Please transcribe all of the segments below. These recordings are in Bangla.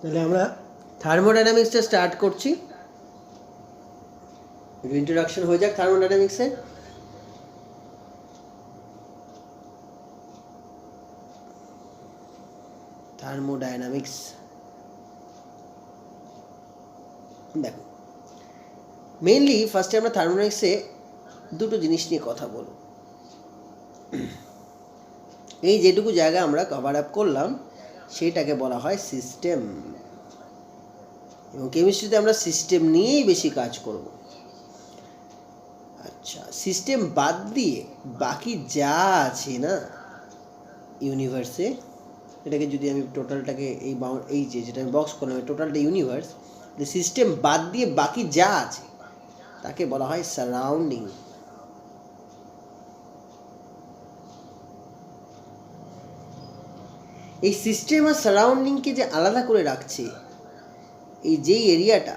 তাহলে আমরা থার্মোডাইনামিক্সটা স্টার্ট করছি। ইন্ট্রোডাকশন হয়ে যাক থার্মোডাইনামিক্সে। থার্মোডাইনামিক্স দেখো, মেইনলি ফার্স্টে আমরা থার্মোডাইনামিক্সে দুটো জিনিস নিয়ে কথা বলব। এই যেটুকু জায়গা আমরা কভার আপ করলাম সেটাকে বলা হয় সিস্টেম, এবং কেমিস্ট্রিতে আমরা সিস্টেম নিয়েই বেশি কাজ করব। আচ্ছা, সিস্টেম বাদ দিয়ে বাকি যা আছে না ইউনিভার্সে, এটাকে যদি আমি টোটালটাকে এই যেটা আমি বক্স করলাম টোটালটা ইউনিভার্স, সিস্টেম বাদ দিয়ে বাকি যা আছে তাকে বলা হয় সারাউন্ডিং। এই সিস্টেম আর সারাউন্ডিংকে যে আলাদা করে রাখছে, এই যেই এরিয়াটা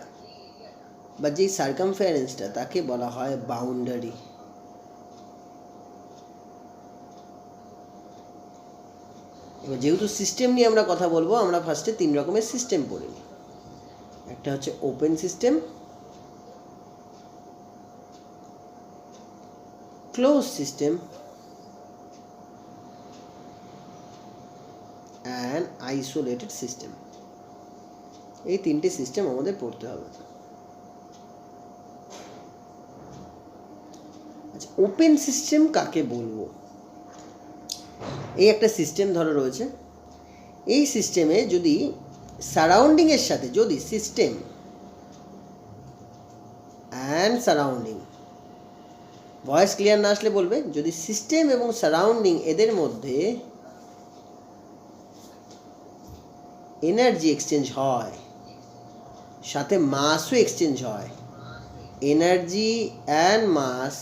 বা যেই সার্কামফারেন্সটা, তাকে বলা হয় বাউন্ডারি। এবার যেহেতু সিস্টেম নিয়ে আমরা কথা বলবো, আমরা ফার্স্টে 3 রকমের সিস্টেম পড়ে নিই। একটা হচ্ছে open system, close system and isolated system. এই 3টে সিস্টেম আমাদের পড়তে হবে। আচ্ছা, ওপেন সিস্টেম কাকে বলবো? এই একটা সিস্টেম ধরো রয়েছে, এই সিস্টেমে যদি সারাউন্ডিংয়ের সাথে, যদি system and surrounding, voice clear না আসলে বলবে, যদি সিস্টেম এবং সারাউন্ডিং এদের মধ্যে এনার্জি এক্সচেঞ্জ হয়, সাথে মাসও এক্সচেঞ্জ হয়, এনার্জি অ্যান্ড মাস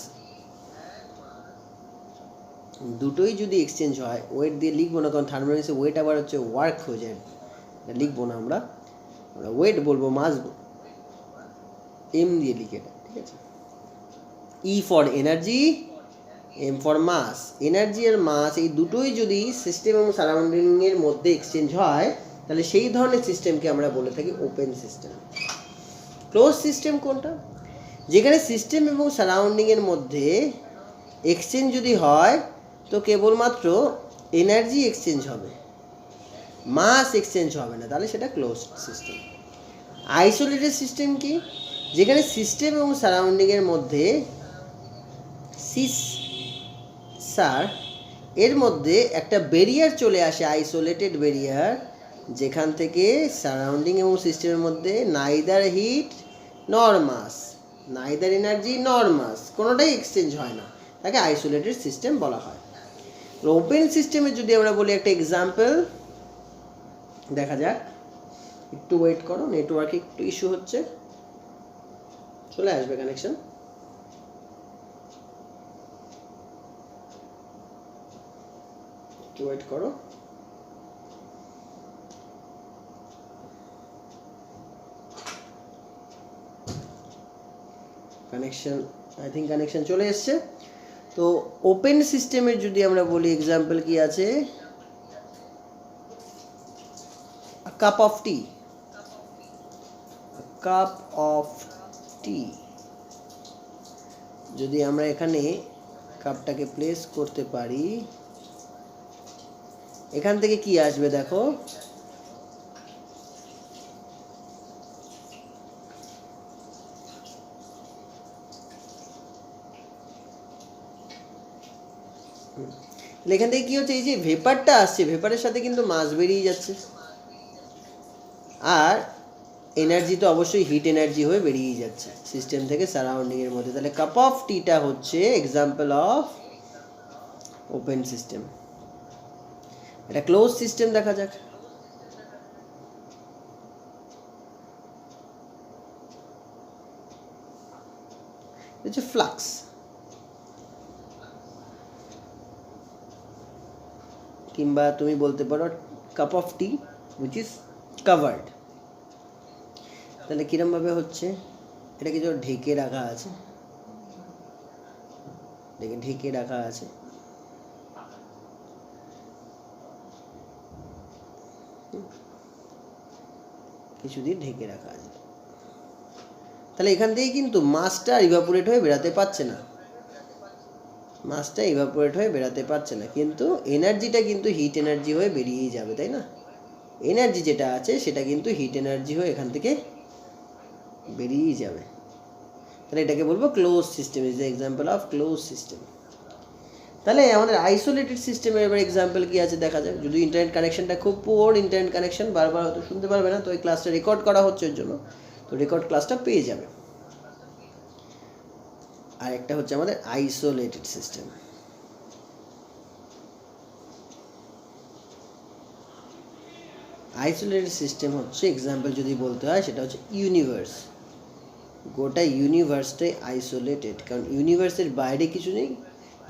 দুটোই যদি এক্সচেঞ্জ হয়, ওয়েট দিয়ে লিখবো না, কারণ থার্মোডাইনামিক্সে ওয়েট আবার হচ্ছে ওয়ার্ক হয়ে যায়, লিখবো না আমরা ওয়েট বলবো, মাস এম দিয়ে লিখে, ঠিক আছে? E for energy, M for mass. Energy আর মাস এই দুটোই যদি সিস্টেম এবং সারাউন্ডিংয়ের মধ্যে এক্সচেঞ্জ হয়, তাহলে সেই ধরনের সিস্টেমকে আমরা বলে থাকি ওপেন সিস্টেম। ক্লোজ সিস্টেম কোনটা? যেখানে সিস্টেম এবং সারাউন্ডিংয়ের মধ্যে এক্সচেঞ্জ যদি হয়, তো কেবলমাত্র এনার্জি এক্সচেঞ্জ হবে, মাস এক্সচেঞ্জ হবে না, তাহলে সেটা ক্লোজ সিস্টেম। আইসোলেটেড সিস্টেম কি? যেখানে সিস্টেম এবং সারাউন্ডিংয়ের মধ্যে এর মধ্যে একটা ব্যারিয়ার চলে আসে, আইসোলেটেড ব্যারিয়ার, যেখান থেকে সারাউন্ডিং এবং সিস্টেমের মধ্যে নাইদার হিট নর মাস, নাইদার এনার্জি নর মাস, কোনোটাই এক্সচেঞ্জ হয় না, তাকে আইসোলেটেড সিস্টেম বলা হয়। ওপেন সিস্টেমে যদি আমরা বলি একটা এক্সাম্পল দেখা যাক, একটু ওয়েট করো, নেটওয়ার্কে একটু ইস্যু হচ্ছে, চলে আসবে কানেকশন। একটু ওয়েট করো। কানেকশন, আই থিঙ্ক কানেকশন চলে এসছে। তো ওপেন সিস্টেমের যদি আমরা বলি এক্সাম্পল কি আছে, cup of tea, cup of tea. যদি আমরা এখানে কাপটাকে প্লেস করতে পারি, এখান থেকে কি আসবে দেখো, এখান থেকে কি হচ্ছে, এই যে ভেপারটা আসছে, ভেপারের সাথে কিন্তু মাস বেরিয়ে যাচ্ছে, আর এনার্জি তো অবশ্যই হিট এনার্জি হয়ে বেরিয়ে যাচ্ছে সিস্টেম থেকে সারাউন্ডিংয়ের মধ্যে। তাহলে কাপ অফ টিটা হচ্ছে এক্সাম্পল অফ ওপেন সিস্টেম। এটা ক্লোজ সিস্টেম দেখা যাক। হচ্ছে ফ্লাক্স, কিংবা তুমি বলতে পারো cup of T which is covered. তাহলে কিরমভাবে হচ্ছে, এটাকে যে ঢেকে রাখা আছে, ঢেকে রাখা আছে, কিছুদিন ঢেকে রাখা আছে। তাহলে এখান থেকে কিন্তু মাসটা ইভাপোরেট হয়ে বেরাতে পারছে না, মাসটা ইভাপোরেট হয়ে বেরাতে পারছে না, কিন্তু এনার্জিটা কিন্তু হিট এনার্জি হয়ে বেরিয়েই যাবে, তাই না? এনার্জি যেটা আছে সেটা কিন্তু হিট এনার্জি হয়ে এখান থেকে বেরিয়েই যাবে। তাহলে এটাকে বলবো close system, is the example of close system. তাহলে আমাদের আইসোলেটেড সিস্টেমের এবার এক্সাম্পল কি আছে দেখা যাক। যদি ইন্টারনেট কানেকশনটা খুব পুয়ার ইন্টারনেট কানেকশন, বারবার হয়তো শুনতে পারবে না, তো এই ক্লাসটা রেকর্ড করা হচ্ছে ওর জন্য, তো রেকর্ড ক্লাসটা পেয়ে যাবে। আর একটা হচ্ছে আমাদের আইসোলেটেড সিস্টেম। আইসোলেটেড সিস্টেম হচ্ছে এক্সাম্পল যদি বলতে হয় সেটা হচ্ছে ইউনিভার্স। গোটা ইউনিভার্সটাই আইসোলেটেড, কারণ ইউনিভার্সের বাইরে কিছু নেই,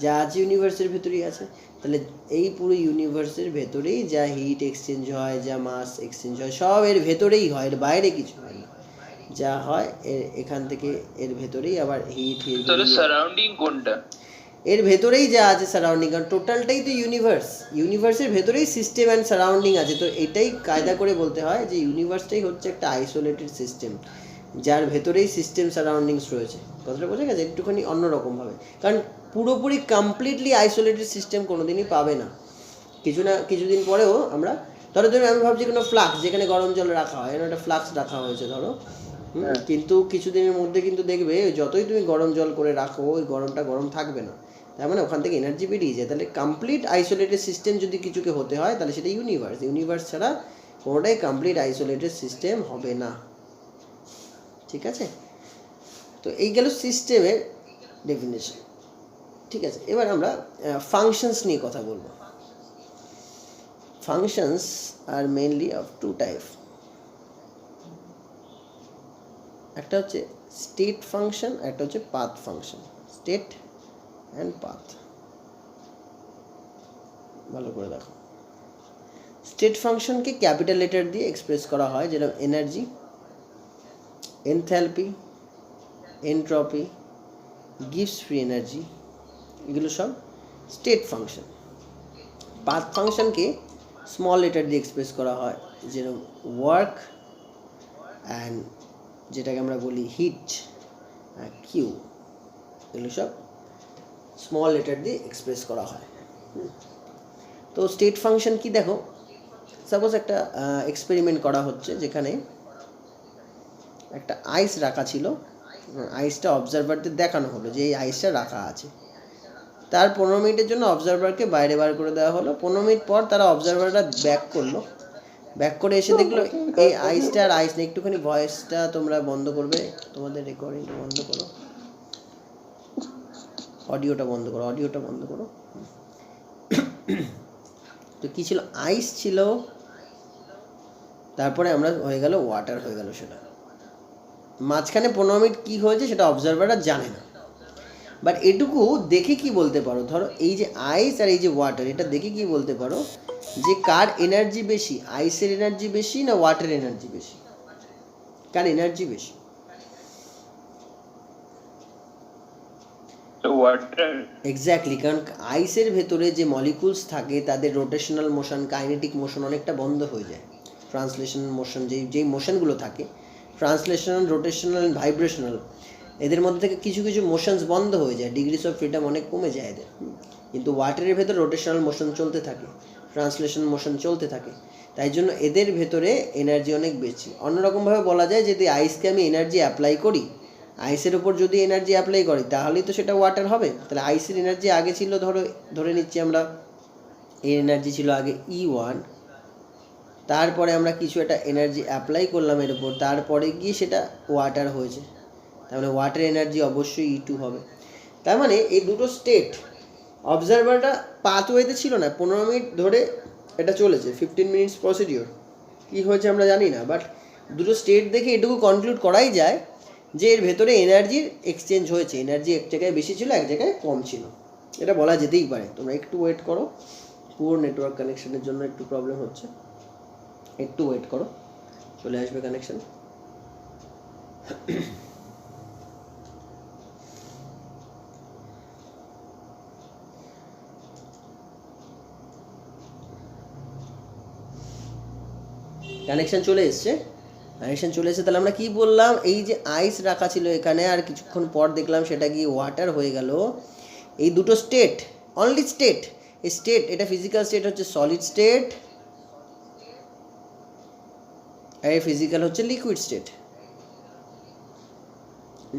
যা আছে ইউনিভার্সের ভেতরেই আছে। তাহলে এই পুরো ইউনিভার্সের ভেতরেই যা হিট এক্সচেঞ্জ হয়, যা মাস এক্সচেঞ্জ হয়, সব এর ভেতরেই হয়, এর বাইরে কিছু হয় না। যা হয় এখান থেকে এর ভেতরেই আবার হিট সারাউন্ডিং কোনটা, এর ভেতরেই যা আছে সারাউন্ডিং, কারণ টোটালটাই তো ইউনিভার্স, ইউনিভার্সের ভেতরেই সিস্টেম অ্যান্ড সারাউন্ডিং আছে। তো এটাই কায়দা করে বলতে হয় যে ইউনিভার্সটাই হচ্ছে একটা আইসোলেটেড সিস্টেম, যার ভেতরেই সিস্টেম সারাউন্ডিংস রয়েছে। কথাটা বোঝা গেছে? একটুখানি অন্যরকমভাবে, কারণ পুরোপুরি কমপ্লিটলি আইসোলেটেড সিস্টেম কোনোদিনই পাবে না। কিছুদিন পরেও আমরা ধরো আমি ভাবছি কোনো ফ্লাক্স, যেখানে গরম জল রাখা হয়, একটা ফ্লাক্স রাখা হয়েছে ধরো, কিন্তু কিছুদিনের মধ্যে কিন্তু দেখবে যতই তুমি গরম জল করে রাখো ওই গরমটা গরম থাকবে না, তার মানে ওখান থেকে এনার্জি বেরিয়ে যায়। তাহলে কমপ্লিট আইসোলেটেড সিস্টেম যদি কিছুকে হতে হয় তাহলে সেটা ইউনিভার্স, ইউনিভার্স ছাড়া কোনোটাই কমপ্লিট আইসোলেটেড সিস্টেম হবে না। ঠিক আছে? তো এই গেল সিস্টেমের ডেফিনেশন। ঠিক আছে, এবার আমরা ফাংশনস নিয়ে কথা বলবো। ফাংশনস আর মেইনলি অফ টু টাইপ। একটা হচ্ছে স্টেট ফাংশন, একটা হচ্ছে path function. State and path, ভালো করে দেখো। স্টেট ফাংশনকে ক্যাপিটাল লেটার দিয়ে এক্সপ্রেস করা হয়, যেরকম energy, enthalpy, entropy, gives free energy, এগুলো সব স্টেট ফাংশন। পাথ ফাংশনকে স্মল লেটার দিয়ে এক্সপ্রেস করা হয়, যেরকম ওয়ার্ক অ্যান্ড যেটাকে আমরা বলি হিট, কিউ, এগুলো সব স্মল লেটার দিয়ে এক্সপ্রেস করা হয়। তো স্টেট ফাংশন কি দেখো, সাপোজ একটা এক্সপেরিমেন্ট করা হচ্ছে যেখানে একটা আইস রাখা ছিল, আইসটা অবজারভারদের দেখানো হলো যে এই আইসটা রাখা আছে। তার 15 মিনিটের জন্য অবজারভারকে বাইরে বার করে দেওয়া হলো। 15 মিনিট পর তারা অবজারভাররা ব্যাক করলো, ব্যাক করে এসে দেখলো এই আইসটা আর আইস নেই। একটুখানি ভয়েসটা তোমরা বন্ধ করবে, তোমাদের রেকর্ডিংটা বন্ধ করো, অডিওটা বন্ধ করো, অডিওটা বন্ধ করো। তো কী ছিল? আইস ছিল, তারপরে আমরা হয়ে গেল ওয়াটার হয়ে গেল। সেটা মাঝখানে 15 মিনিট কী হয়েছে সেটা অবজারভাররা জানে না, বাট এটুকু দেখে কি বলতে পারো, ধরো এই যে আইস আর এই যে ওয়াটার, এটা দেখে কি বলতে পারো যে কার এনার্জি বেশি, আইসের এনার্জি বেশি না ওয়াটারের এনার্জি বেশি? কার এনার্জি বেশি? ওয়াটার। এক্স্যাক্টলি, কারণ আইসের ভেতরে যে মলিকুলস থাকে তাদের রোটেশনাল মোশন, কাইনেটিক মোশন অনেকটা বন্ধ হয়ে যায়। ট্রান্সলেশন মোশন, যেই মোশনগুলো থাকে, ট্রান্সলেশনাল, রোটেশনাল, ভাইব্রেশনাল, এদের মধ্যে থেকে কিছু কিছু মোশনস বন্ধ হয়ে যায়, ডিগ্রিস অফ ফ্রিডম অনেক কমে যায় এদের। কিন্তু ওয়াটারের ভেতর রোটেশনাল মোশন চলতে থাকে, ট্রান্সলেশন মোশন চলতে থাকে, তাই জন্য এদের ভেতরে এনার্জি অনেক বেশি। অন্যরকমভাবে বলা যায়, যদি আইসকে আমি এনার্জি অ্যাপ্লাই করি, আইসের ওপর যদি এনার্জি অ্যাপ্লাই করি তাহলেই তো সেটা ওয়াটার হবে। তাহলে আইসের এনার্জি আগে ছিল, ধরে নিচ্ছি আমরা এর এনার্জি ছিল আগে E1, তারপরে আমরা কিছু একটা এনার্জি অ্যাপ্লাই করলাম এর উপর, তারপরে গিয়ে সেটা ওয়াটার হয়েছে, তার মানে ওয়াটার এনার্জি অবশ্যই E2 হবে। তার মানে এই দুটো স্টেট, অবজারভারটা পাথওয়েতে ছিল না, 15 মিনিট ধরে এটা চলেছে, 15 মিনিটস প্রসিডিওর, কী হয়েছে আমরা জানি না, বাট দুটো স্টেট দেখে এটুকু কনক্লুড করাই যায় যে এর ভেতরে এনার্জির এক্সচেঞ্জ হয়েছে, এনার্জি এক জায়গায় বেশি ছিল, এক জায়গায় কম ছিল, এটা বলা যেতেই পারে। তোমরা একটু ওয়েট করো, পুরো নেটওয়ার্ক কানেকশনের জন্য একটু প্রবলেম হচ্ছে, একটু ওয়েট করো, চলে আসবে কানেকশন। কানেকশন চলে এসছে, কানেকশন চলে এসেছে। তাহলে আমরা কি বললাম, এই যে আইস রাখা ছিল এখানে আর কিছুক্ষণ পর দেখলাম সেটা গিয়ে ওয়াটার হয়ে গেল। এই দুটো স্টেট, অনলি স্টেট, এই স্টেট, এটা ফিজিক্যাল স্টেট হচ্ছে সলিড স্টেট, আর এই ফিজিক্যাল হচ্ছে লিকুইড স্টেট।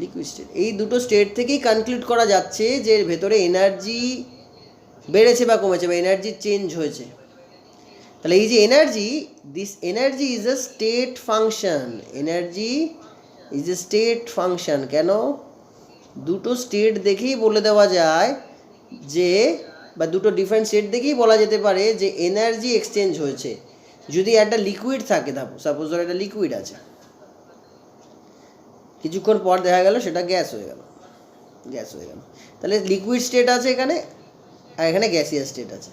লিকুইড স্টেট, এই দুটো স্টেট থেকেই কনক্লুড করা যাচ্ছে যে এর ভেতরে এনার্জি বেড়েছে বা কমেছে বা এনার্জি চেঞ্জ হয়েছে। তাহলে এই যে energy, this energy is a state function, energy is a state function. কেন? দুটো স্টেট দেখেই বলে দেওয়া যায় যে, বা দুটো ডিফারেন্ট স্টেট দেখেই বলা যেতে পারে যে এনার্জি এক্সচেঞ্জ হয়েছে। যদি একটা লিকুইড থাকে, সাপোজ ধরো একটা লিকুইড আছে, কিছুক্ষণ পর দেখা গেল সেটা গ্যাস হয়ে গেল, গ্যাস হয়ে গেল, তাহলে লিকুইড স্টেট আছে এখানে আর এখানে গ্যাসিয়াস স্টেট আছে।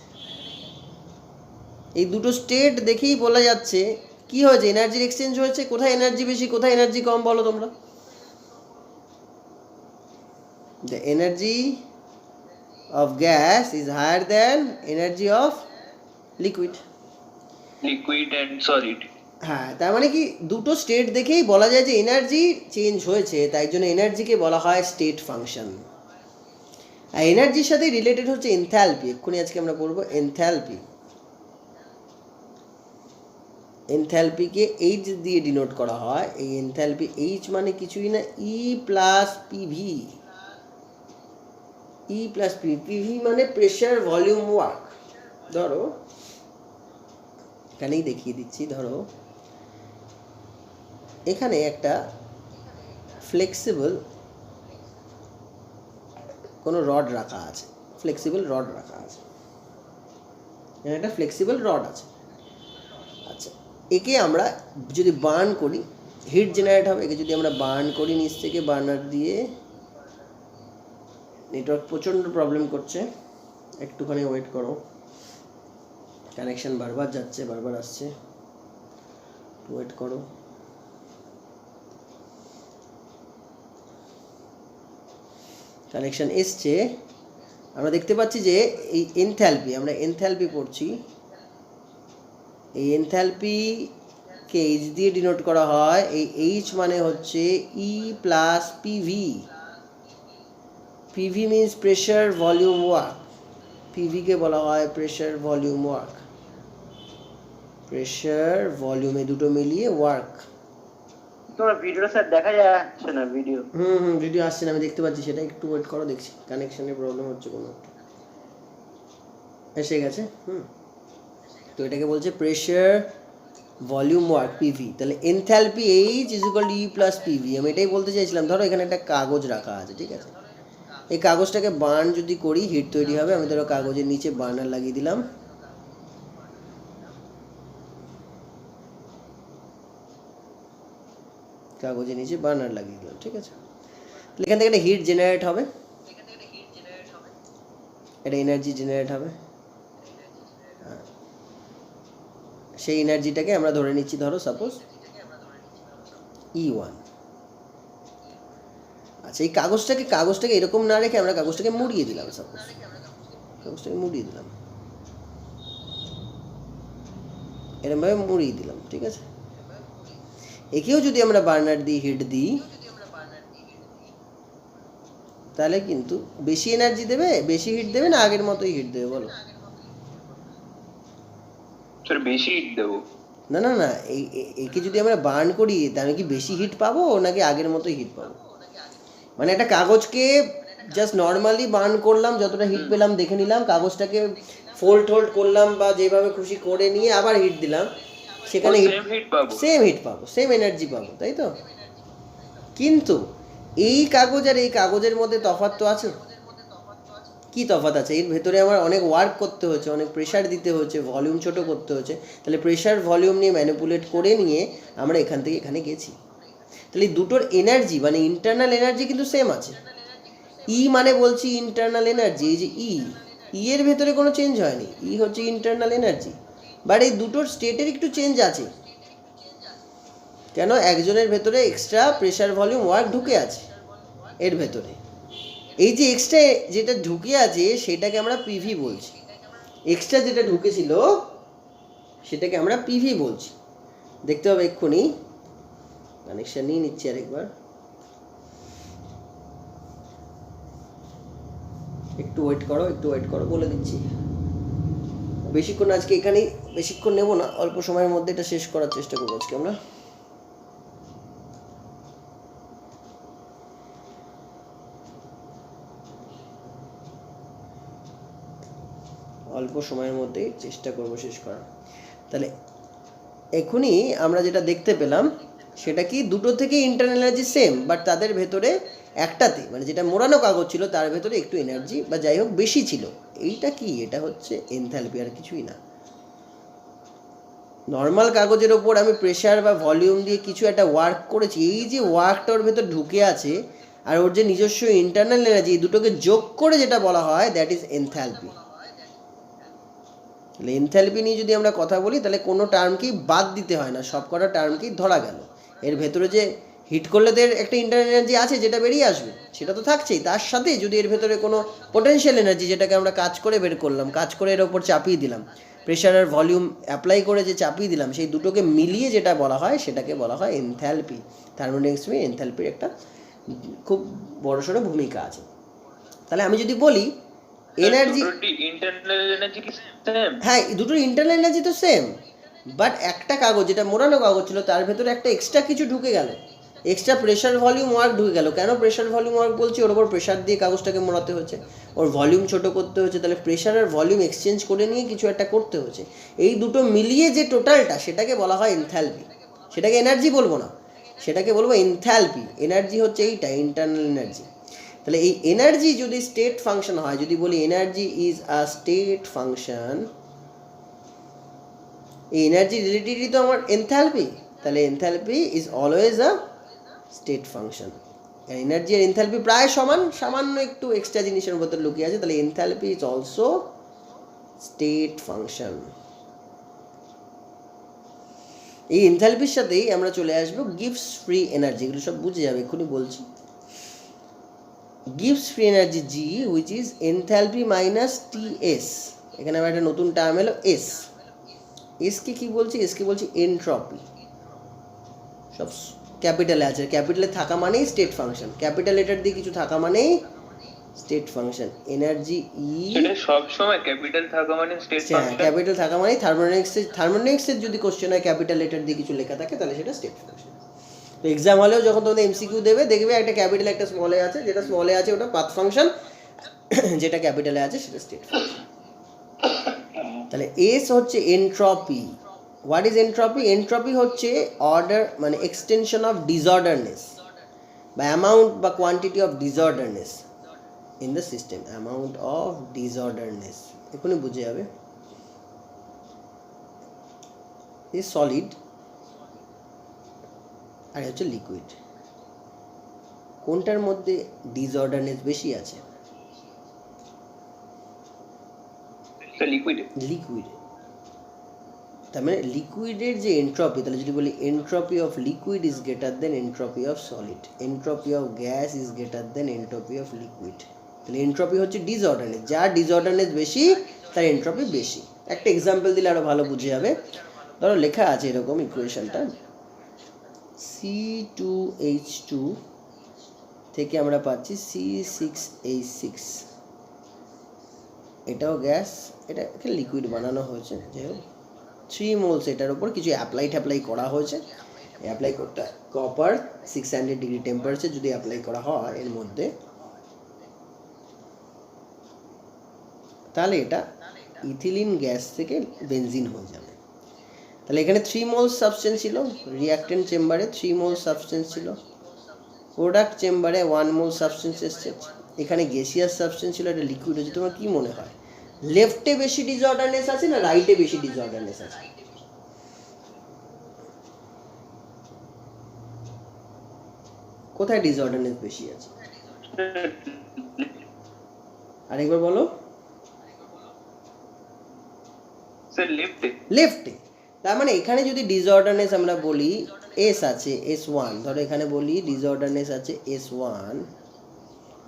এই দুটো স্টেট দেখেই বলা যাচ্ছে কি হয়েছে, এনার্জির এক্সচেঞ্জ হয়েছে। কোথায় এনার্জি বেশি, কোথায় এনার্জি কম বলো তোমরা? The energy of gas is higher than energy of liquid. Liquid and solid. হ্যাঁ, তার মানে কি দুটো স্টেট দেখেই বলা যায় যে এনার্জি চেঞ্জ হয়েছে, তাই জন্য এনার্জিকে বলা হয় স্টেট ফাংশন। আর এনার্জির সাথে রিলেটেড হচ্ছে এনথ্যালপি, এক্ষুনি আজকে আমরা পড়বো এনথ্যালপি। এনথ্যালপিকে এইচ দিয়ে ডিনোট করা হয়। এই এনথ্যালপি, এইচ মানে কিছুই না, ই প্লাস পিভি। ই প্লাস পিভি, পিভি মানে প্রেশার ভলিউম ওয়ার্ক। ধরো এখানেই দেখিয়ে দিচ্ছি, ধরো এখানে একটা ফ্লেক্সিবল কোনো রড রাখা আছে, ফ্লেক্সিবল রড রাখা আছে, এখানে একটা ফ্লেক্সিবল রড আছে। আচ্ছা, একে আমরা যদি বার্ন করি হিট জেনারেট হবে। একে যদি আমরা বার্ন করি নিচ থেকে বার্নার দিয়ে, নেটওয়ার্ক প্রচণ্ড প্রবলেম করছে, একটুখানি ওয়েট করো, কানেকশন বারবার যাচ্ছে বারবার আসছে, ওয়েট করো। কানেকশন এসছে, আমরা দেখতে পাচ্ছি যে এই এনথ্যালপি, আমরা এনথ্যালপি পড়ছি, এই এনথ্যালপিকে এইচ দিয়ে ডিনোট করা হয়। এই এইচ মানে হচ্ছে E plus PV. PV means pressure volume work, পিভিকে বলা হয় প্রেশার ভলিউম ওয়ার্ক। প্রেশার ভলিউমে দুটো মিলিয়ে ওয়ার্ক। তোমার ভিডিওটা স্যার দেখা যাচ্ছে না, ভিডিও ভিডিও আসছে না, আমি দেখতে পাচ্ছি সেটা, একটু ওয়েট করো, দেখছি কানেকশনের প্রবলেম হচ্ছে কোনো একটা। এসে গেছে। তো এটাকে বলছে প্রেশার ভলিউম ওয়ার্ক, পিভি। তাহলে enthalpy H is equal to E plus PV. আমি এটাই বলতে চাইছিলাম, ধরো এখানে একটা কাগজ রাখা আছে, ঠিক আছে, এই কাগজটাকে বার্ন যদি করি হিট তৈরি হবে। আমি ধরো কাগজের নিচে বার্নার লাগিয়ে দিলাম, কাগজের নিচে বার্নার লাগিয়ে দিলাম, ঠিক আছে। তাহলে এখান থেকে একটা হিট জেনারেট হবে, একটা এনার্জি জেনারেট হবে। সেই এনার্জিটাকে আমরা ধরে নিচ্ছি, ধরো সাপোজ E1। আচ্ছা, এই কাগজটাকে এরকম না রেখে আমরা কাগজটাকে মুড়িয়ে দিলাম, সাপোজ কাগজটাকে মুড়িয়ে দিলাম, এরকমভাবে মুড়িয়ে দিলাম, ঠিক আছে। একেও যদি আমরা বার্নার দিয়ে হিট দিই তাহলে কিন্তু বেশি এনার্জি দেবে, বেশি হিট দেবে না আগের মতোই হিট দেবে বলো? স্যার বেশি হিট দেবো। না না না, একে যদি আমরা বার্ন করি তাহলে কি বেশি হিট পাবো নাকি আগের মতোই হিট পাবো? মানে একটা কাগজকে জাস্ট নর্মালি বার্ন করলাম, যতটা হিট পেলাম দেখে নিলাম, কাগজটাকে ফোল্ড করলাম বা যেভাবে খুশি করে নিয়ে আবার হিট দিলাম, সেখানে সেম হিট পাবো, সেম এনার্জি পাবো, তাই তো? কিন্তু এই কাগজ আর এই কাগজের মধ্যে তফাৎ তো আছে। কি তফাৎ আছে? এর ভেতরে আমার অনেক ওয়ার্ক করতে হচ্ছে, অনেক প্রেশার দিতে হচ্ছে, ভলিউম ছোট করতে হচ্ছে। তাহলে প্রেশার ভলিউম নিয়ে ম্যানিপুলেট করে নিয়ে আমরা এখান থেকে এখানে গেছি। তাহলে দুটোর এনার্জি মানে ইন্টারনাল এনার্জি কিন্তু সেম আছে। ই মানে বলছি ইন্টারনাল এনার্জি, এই যে ই এর ভেতরে কোনো চেঞ্জ হয়নি, ই হচ্ছে ইন্টারনাল এনার্জি। বাট এই দুটোর স্টেটের একটু চেঞ্জ আছে। কেন? একজনের ভেতরে এক্সট্রা প্রেশার ভলিউম ওয়ার্ক ঢুকে আছে এর ভেতরে। এই যে এক্সট্রা যেটা ঢুকে আছে সেটাকে আমরা পিভি বলছি। এক্সট্রা যেটা ঢুকেছিল সেটাকে আমরা পিভি বলছি। দেখতে হবে এক্ষুনি কানেকশন নিয়ে নিচ্ছি আরেকবার, একটু ওয়েট করো বলে দিচ্ছি। বেশিক্ষণ আজকে এখানেই বেশিক্ষণ নেব না, অল্প সময়ের মধ্যে এটা শেষ করার চেষ্টা করবো আজকে আমরা। অল্প সময়ের মধ্যেই চেষ্টা করব শেষ করার। তাহলে এখনই আমরা যেটা দেখতে পেলাম সেটা কি, দুটো থেকে ইন্টারনাল এনার্জি সেম, বাট তাদের ভেতরে একটাতে মানে যেটা মোড়ানো কাগজ ছিল তার ভেতরে একটু এনার্জি বা যাই হোক বেশি ছিল। এইটা কি, এটা হচ্ছে এনথালপি, আর কিছুই না। নর্মাল কাগজের ওপর আমি প্রেশার বা ভলিউম দিয়ে কিছু একটা ওয়ার্ক করেছি, এই যে ওয়ার্কটা ওর ভেতর ঢুকে আছে আর ওর যে নিজস্ব ইন্টারনাল এনার্জি, দুটোকে যোগ করে যেটা বলা হয় দ্যাট ইজ এনথালপি। তাহলে এনথালপি নিয়ে যদি আমরা কথা বলি তাহলে কোনো টার্মকেই বাদ দিতে হয় না, সব কটা টার্মকেই ধরা গেল। এর ভেতরে যে হিট করলে তো এর একটা ইন্টারনাল এনার্জি আছে যেটা বেরিয়ে আসবে, সেটা তো থাকছেই, তার সাথে যদি এর ভেতরে কোনো পোটেনশিয়াল এনার্জি যেটাকে আমরা কাজ করে বের করলাম, কাজ করে এর ওপর চাপিয়ে দিলাম, প্রেশার আর ভলিউম অ্যাপ্লাই করে যে চাপিয়ে দিলাম, সেই দুটোকে মিলিয়ে যেটা বলা হয় সেটাকে বলা হয় এনথালপি। থার্মোডাইনামিক্সে এনথালপির একটা খুব বড়সড় ভূমিকা আছে। তাহলে আমি যদি বলি এনার্জি, ইন্টারনাল এনার্জি কি সেম? হ্যাঁ দুটোর ইন্টারনাল এনার্জি তো সেম, বাট একটা কাগজ যেটা মোড়ানো কাগজ ছিল তার ভেতরে একটা এক্সট্রা কিছু ঢুকে গেল, এক্সট্রা প্রেশার ভলিউম ওয়ার্ক ঢুকে গেল। কেন প্রেশার ভলিউম ওয়ার্ক বলছি? ওর ওপর প্রেশার দিয়ে কাগজটাকে মোড়াতে হচ্ছে, ওর ভলিউম ছোট করতে হচ্ছে, তাহলে প্রেশার আর ভলিউম এক্সচেঞ্জ করে নিয়ে কিছু একটা করতে হচ্ছে। এই দুটো মিলিয়ে যে টোটালটা সেটাকে বলা হয় এনথালপি। সেটাকে এনার্জি বলবো না, সেটাকে বলবো এনথালপি। এনার্জি হচ্ছে এইটা ইন্টারনাল এনার্জি। তাহলে এই এনার্জি যদি স্টেট ফাংশন হয়, যদি বলি energy is a state function, এই এনার্জি রিলেটেডই তো আমার এনথালপি, তাহলে enthalpy is always a state function. Energy আর এনথালপি প্রায় সমান, সামান্য একটু এক্সট্রা জিনিসের ভেতর লুকিয়ে আছে, তাহলে enthalpy is also state function. এই এনথালপির সাথেই আমরা চলে আসবো গিভস ফ্রি এনার্জি, এগুলো সব বুঝে যাবে, এক্ষুনি বলছি। gives free energy G which is enthalpy minus TS, এখানে আবার একটা নতুন টার্ম এলো S। S কে কি বলছি? S কে বলছি এনট্রপি। সব ক্যাপিটালে আছে, ক্যাপিটালে থাকা মানেই স্টেট ফাংশন, ক্যাপিটাল লেটার দিয়ে কিছু থাকা মানেই স্টেট ফাংশন। এনার্জি ই, এটা সব সময় ক্যাপিটাল থাকা মানে স্টেট হ্যাঁ ফাংশন। ক্যাপিটাল থাকা মানেই থার্মোডাইনামিক্সের যদি কোশ্চেন হয় ক্যাপিটাল লেটার দিয়ে কিছু লেখা থাকে তাহলে সেটা স্টেট ফাংশন। তো এক্সাম হলেও যখন তোমাদের এমসিকিউ দেবে দেখবে একটা ক্যাপিটাল একটা স্মলে আছে, যেটা স্মলে আছে ওটা পাথ ফাংশন, যেটা ক্যাপিটালে আছে সেটা স্টেট ফাংশন। তাহলে এস হচ্ছে entropy. What is entropy? Entropy হচ্ছে অর্ডার মানে এক্সটেনশন অফ ডিসঅর্ডারনেস বা অ্যামাউন্ট বা quantity of disorderness in the system. Amount of disorderness এখনই বুঝে যাবে। ইজ সলিড আর হচ্ছে লিকুইড। কোনটার মধ্যে ডিসঅর্ডারনেস বেশি আছে? লিকুইড। লিকুইড। তার মানে লিকুইডের যে এনট্রপি, তাহলে যদি বলি entropy of liquid is greater than entropy of solid, entropy of gas is greater than entropy of liquid. তাহলে এনট্রপি হচ্ছে ডিসঅর্ডারনেস, যার ডিসঅর্ডারনেস বেশি তার এনট্রপি বেশি। একটা এক্সাম্পল দিলে আরো ভালো বুঝে যাবে। ধরো লেখা আছে এরকম ইকুয়েশনটা, C2H2 থেকে আমরা পাচ্ছি C6H6, এটাও গ্যাস, এটা লিকুইড বানানো হয়েছে। যাই হোক 3 মোলস এটার উপর কিছু অ্যাপ্লাই করা হয়েছে। অ্যাপ্লাই করতে হয় কপার 600 ডিগ্রি টেম্পারেচার যদি অ্যাপ্লাই করা হয় এর মধ্যে, তাহলে এটা ইথিলিন গ্যাস থেকে বেনজিন হয়ে যাবে। তাহলে এখানে 3 মোলস সাবস্টেন্স ছিল, রিঅ্যাক্টেন্ট চেম্বারে 3 মোলস সাবস্টেন্স ছিল, প্রোডাক্ট চেম্বারে 1 মোল সাবস্টেন্স এসছে। এখানে গ্যাসিয়াস সাবস্টেন্স ছিল, এটা লিকুইড হচ্ছে। তোমার কি মনে হয় লেফটে বেশি ডিসঅর্ডারনেস আছে না রাইটে বেশি ডিসঅর্ডারনেস আছে? কোথায় ডিসঅর্ডারনেস বেশি আছে? আরেকবার বলো। স্যার লেফটে। লেফটে। তার মানে এখানে যদি ডিসঅর্ডারনেস আমরা বলি এস আছে S1, ধরো এখানে বলি ডিসঅর্ডারনেস আছে S1,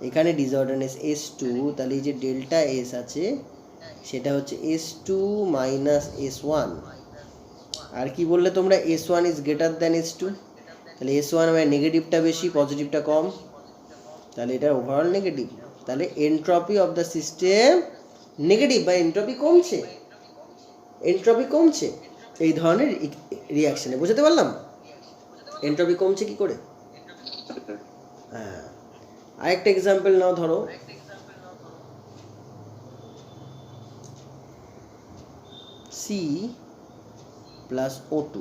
এখানে ডিসঅর্ডারনেস S2, তাহলে এই যে ডেল্টা এস আছে সেটা হচ্ছে S2 মাইনাস S1। আর কি বললে তোমরা? S1 is greater than S2। তাহলে S1 মানে নেগেটিভটা বেশি, পজিটিভটা কম, তাহলে এটা ওভারঅল নেগেটিভ। তাহলে entropy of the system negative বা এন্ট্রপি কমছে, এন্ট্রপি কমছে এই ধরনের রিয়াকশনে। বুঝতে পারলাম এন্ট্রপি কমছে কি করে? হ্যাঁ, আরেকটা এক্সাম্পল নাও, ধরো C+O2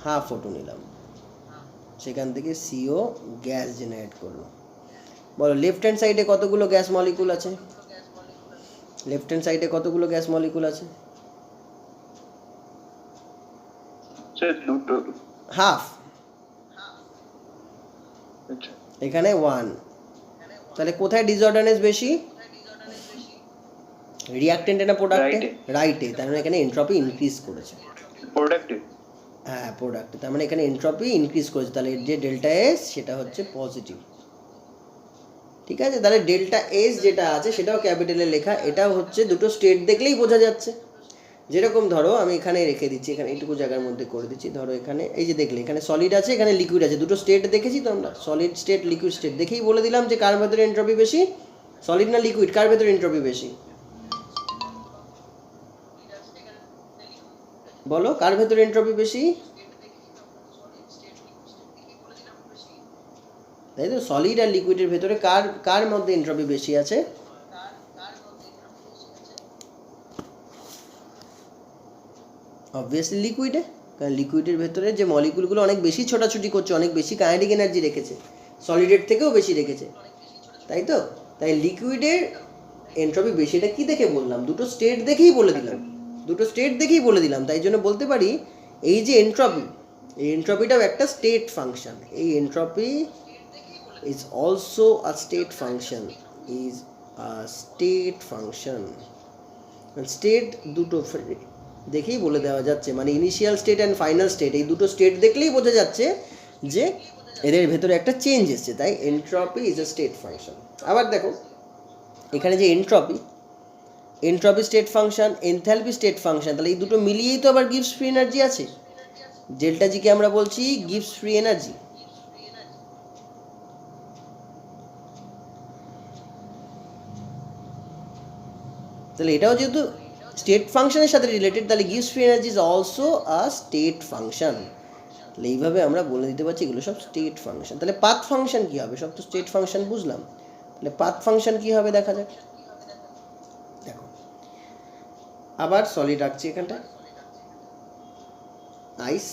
হাফ O2 নিলাম, সেখান থেকে CO গ্যাস জেনারেট করলো। বলো লেফট হ্যান্ড সাইডে কতগুলো গ্যাস মলিকুল আছে? লেফট হ্যান্ড সাইডে কতগুলো গ্যাস মলিকুল আছে? স্যার দুটো। হাফ, আচ্ছা, এখানে 1। তাহলে কোথায় ডিসঅর্ডারনেস বেশি? রিঅ্যাক্টেন্টে না প্রোডাক্টে? রাইটে। তার মানে এখানে এন্ট্রপি ইনক্রিজ করেছে। প্রোডাক্টিভ। হ্যাঁ, প্রোডাক্টে। তার মানে এখানে এন্ট্রপি ইনক্রিজ করেছে, তাহলে এর যে ডেল্টা এস সেটা হচ্ছে পজিটিভ। ঠিক আছে, তাহলে ডেল্টা এস যেটা আছে সেটাও ক্যাপিটালে লেখা, এটাও হচ্ছে দুটো স্টেট দেখলেই বোঝা যাচ্ছে। যেরকম ধরো আমি এখানে রেখে দিচ্ছি, এখানে এইটুকু জায়গার মধ্যে করে দিচ্ছি, ধরো এখানে এই যে দেখলে এখানে সলিড আছে, এখানে লিকুইড আছে, দুটো স্টেট দেখেছি তো আমরা, সলিড স্টেট লিকুইড স্টেট দেখেই বলে দিলাম যে কার ভেতরে এন্ট্রপি বেশি, সলিড না লিকুইড, কার ভেতরে এন্ট্রপি বেশি? বলো কার ভেতরে এন্ট্রপি বেশি? তাই তো, সলিড আর লিকুইডের ভেতরে কার কার মধ্যে এন্ট্রপি বেশি আছে? অবভিয়াসলি লিকুইডে, কারণ লিকুইডের ভেতরে যে মলিকুলগুলো অনেক বেশি ছোটাছুটি করছে, অনেক বেশি কাইনেটিক এনার্জি রেখেছে, সলিডের থেকেও বেশি রেখেছে, তাই তো। তাই লিকুইডের এন্ট্রপি বেশি। এটা কি দেখে বললাম? দুটো স্টেট দেখেই বলে দিলাম, দুটো স্টেট দেখেই বলে দিলাম। তাই জন্য বলতে পারি এই যে এন্ট্রপি, এই এন্ট্রপিটাও একটা স্টেট ফাংশন। এই entropy is also a state function, is a state function. State দুটো দেখেই বলে দেওয়া যাচ্ছে, মানে initial state and final state, এই দুটো স্টেট দেখলেই বোঝা যাচ্ছে যে এদের ভেতরে একটা চেঞ্জ এসছে। তাই entropy is a state function. আবার দেখো এখানে যে entropy, entropy state function, enthalpy state function, তাহলে এই দুটো মিলিয়েই তো আবার গিভস ফ্রি এনার্জি আছে। ডেল্টা জিকে আমরা বলছি গিভস ফ্রি এনার্জি। তাহলে এটাও যেহেতু স্টেট ফাংশনের সাথে রিলেটেড, তাহলে gives free energy is also a state function. তাহলে এইভাবে আমরা বলে দিতে পারছি এগুলো সব স্টেট ফাংশন। তাহলে পাথ ফাংশন কী হবে? সব তো স্টেট ফাংশন বুঝলাম, তাহলে পাথ ফাংশন কী হবে দেখা যাক। দেখো আবার সলিড রাখছি এখানটায়, আইস,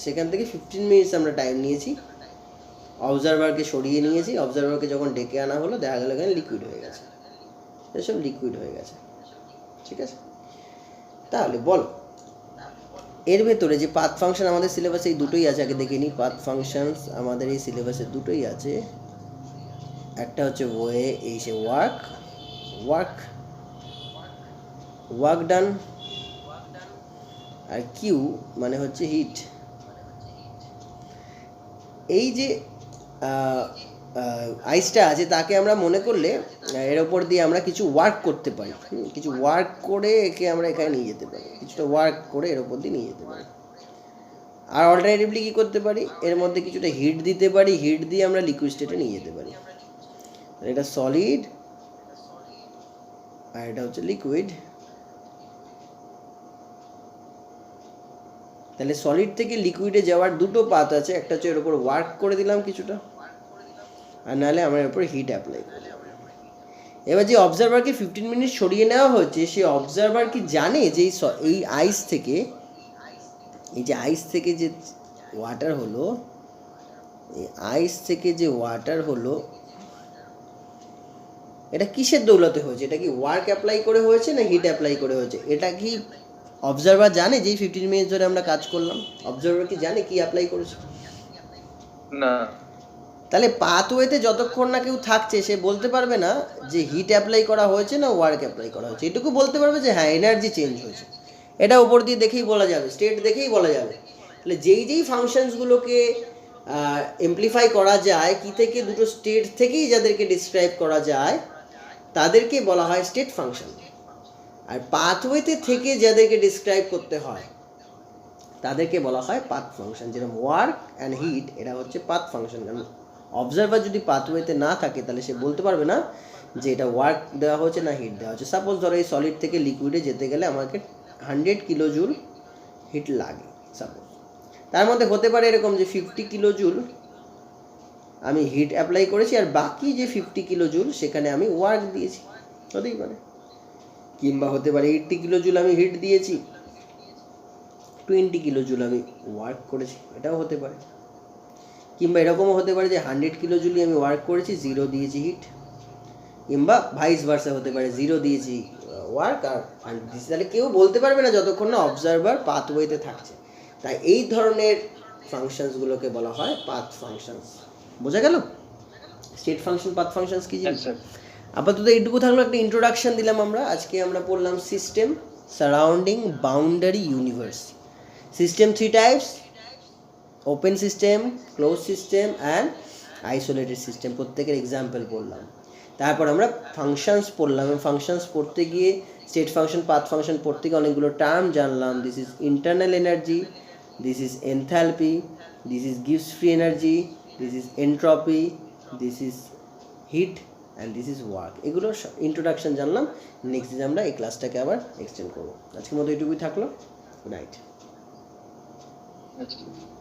সেখান থেকে 15 মিনিটস আমরা টাইম নিয়েছি, অবজারভারকে সরিয়ে নিয়েছি, অবজারভারকে যখন ডেকে আনা হলো দেখা গেল এখানে লিকুইড হয়ে গেছে, এসব লিকুইড হয়ে গেছে। ঠিক আছে, তাহলে বল এর ভেতরে যে পাথ ফাংশন আমাদের সিলেবাসে এই দুটোই আছে, আগে দেখে নিই। পাথ ফাংশনস আমাদের এই সিলেবাসে দুটোই আছে, একটা হচ্ছে ওয়ে, এই সে ওয়ার্ক, ওয়ার্ক ওয়ার্ক ডান, আর কিউ মানে হচ্ছে হিট। এই যে আইসটা আছে তাকে আমরা মনে করলে এর ওপর দিয়ে আমরা কিছু ওয়ার্ক করতে পারি, কিছু ওয়ার্ক করে একে আমরা এখানে নিয়ে যেতে পারি, কিছুটা ওয়ার্ক করে এর ওপর দিয়ে নিয়ে যেতে পারি। আর অল্টারনেটিভলি কী করতে পারি? এর মধ্যে কিছুটা হিট দিতে পারি, হিট দিয়ে আমরা লিকুইড স্টেটে নিয়ে যেতে পারি। এটা সলিড আর এটা হচ্ছে লিকুইড। তাহলে সলিড থেকে লিকুইডে যাওয়ার দুটো পাথ আছে, একটা হচ্ছে এর উপর ওয়ার্ক করে দিলাম কিছুটা, আর নাহলে আমরা এর উপর হিট অ্যাপ্লাই করি। এবার যে অবজারভারকে 15 মিনিট সরিয়ে নেওয়া হচ্ছে, সেই অবজারভার কি জানে যে এই আইস থেকে, এই যে আইস থেকে যে ওয়াটার হলো, এই আইস থেকে যে ওয়াটার হলো এটা কিসের দৌলতে হয়েছে? এটা কি ওয়ার্ক অ্যাপ্লাই করে হয়েছে না হিট অ্যাপ্লাই করে হয়েছে? এটা কি অবজারভার জানে যে 15 মিনিট ধরে আমরা কাজ করলাম? অবজারভার কি জানে কি অ্যাপ্লাই করেছে? না। তাহলে পাথওয়েতে যতক্ষণ না কেউ থাকছে সে বলতে পারবে না যে হিট অ্যাপ্লাই করা হয়েছে না ওয়ার্ক অ্যাপ্লাই করা হয়েছে। এটুকু বলতে পারবে যে হ্যাঁ এনার্জি চেঞ্জ হয়েছে, এটা উপর দিয়ে দেখেই বলা যাবে, স্টেট দেখেই বলা যাবে। তাহলে যেই যেই ফাংশনসগুলোকে এমপ্লিফাই করা যায় কি থেকে, দুটো স্টেট থেকেই যাদেরকে ডিসক্রাইব করা যায় তাদেরকে বলা হয় স্টেট ফাংশন। আর পাথওয়েতে থেকে যাদেরকে ডিসক্রাইব করতে হয় তাদেরকে বলা হয় পাথ ফাংশন। যেরকম ওয়ার্ক অ্যান্ড হিট, এটা হচ্ছে পাথ ফাংশন। কারণ অবজারভার যদি পাথওয়েতে না থাকে তাহলে সে বলতে পারবে না যে এটা ওয়ার্ক দেওয়া হচ্ছে না হিট দেওয়া হচ্ছে। সাপোজ ধরো এই সলিড থেকে লিকুইডে যেতে গেলে আমাকে 100 কিলো জুল হিট লাগে সাপোজ, তার মধ্যে হতে পারে এরকম যে 50 কিলো জুল আমি হিট অ্যাপ্লাই করেছি আর বাকি যে 50 কিলো জুল সেখানে আমি ওয়ার্ক দিয়েছি, হতেই পারে। কিংবা হতে পারে 80 কিলো জুল আমি হিট দিয়েছি, 20 কিলো জুল আমি ওয়ার্ক করেছি, এটাও হতে পারে। কিংবা এরকমও হতে পারে যে 100 কিলো জুলই আমি ওয়ার্ক করেছি, 0 দিয়েছি হিট। কিংবা ভাইস ভার্সা হতে পারে, 0 দিয়েছি ওয়ার্ক আর 100 দিয়েছি। তাহলে কেউ বলতে পারবে না যতক্ষণ না অবজারভার পাথওয়েতে থাকছে। তাই এই ধরনের ফাংশনসগুলোকে বলা হয় পাথ ফাংশনস। বোঝা গেল স্টেট ফাংশন, পাথ ফাংশনস কি Yes, জিনিস? sir. আপাতত এইটুকু থাকলো, একটা ইন্ট্রোডাকশন দিলাম আমরা। আজকে আমরা পড়লাম system surrounding boundary universe. System 3 types: open system, close system and isolated system. প্রত্যেকের এক্সাম্পল পড়লাম। তারপর আমরা ফাংশনস পড়লাম। ফাংশনস পড়তে গিয়ে স্টেট ফাংশন, পাথ ফাংশন পড়তে গিয়ে অনেকগুলো টার্ম জানলাম। This is internal energy, this is enthalpy, this is গিভস free energy, this is entropy, this is heat and this is work. এগুলো ইন্ট্রোডাকশন জানলাম। নেক্সট দিন আমরা এই ক্লাসটাকে আবার এক্সটেন্ড করবো। আজকের মতো এইটুকুই থাকলো। Good night. Yes, sir.